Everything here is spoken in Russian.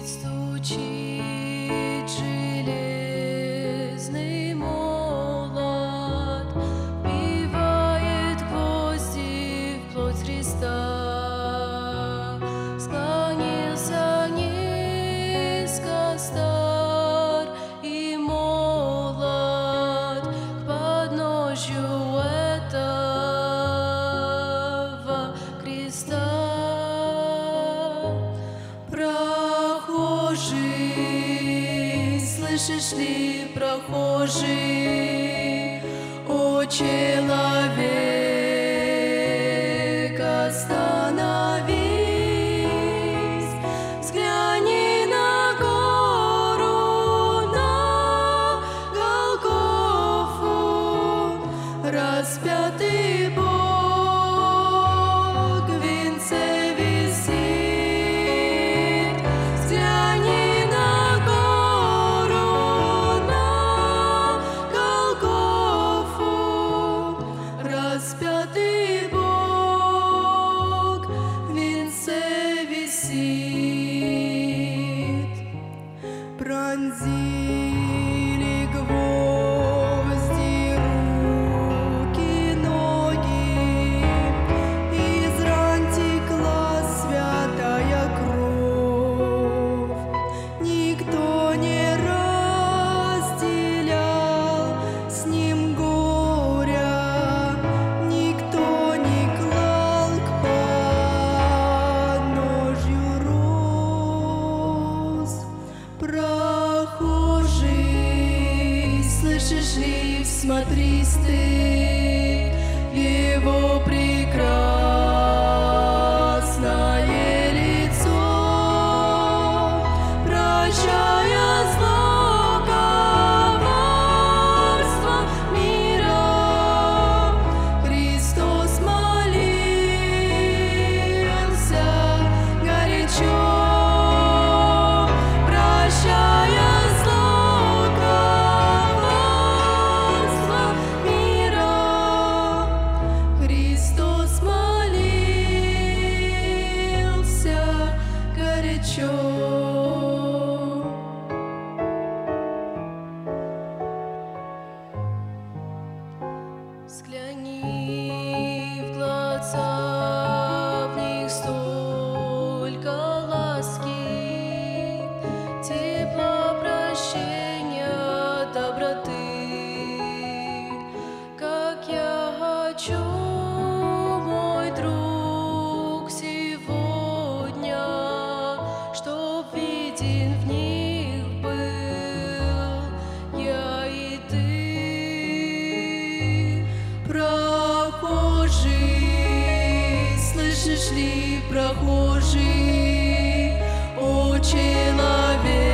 Стучит железный молот, вбивает гвозди в плоть Христа. Склонился низко стар и молод к подножью этого креста. Прохожий, слышишь ли, прохожий, о человек, остановись, взгляни на гору, на Голгофу, распятый Бог в венце висит. Взгляни на гору, на Голгофу, распятый Бог в венце висит. Пронзили гвозди руки, ноги, из ран текла святая кровь. Никто не разделял с ним горя, никто не клал к подножью роз. Прохожий, слышишь ли, всмотрись ты в его прекрасное лицо, прощая зло, коварство мира. Христос молился горячо, прощая зло, коварство мира. Христос молился горячо. Взгляни в глаза, в них столько ласки, тепла, прощения, доброты. Как я хочу, мой друг, сегодня, чтоб виден в них был я и ты. Прохожий, слышишь ли, прохожий, о человек.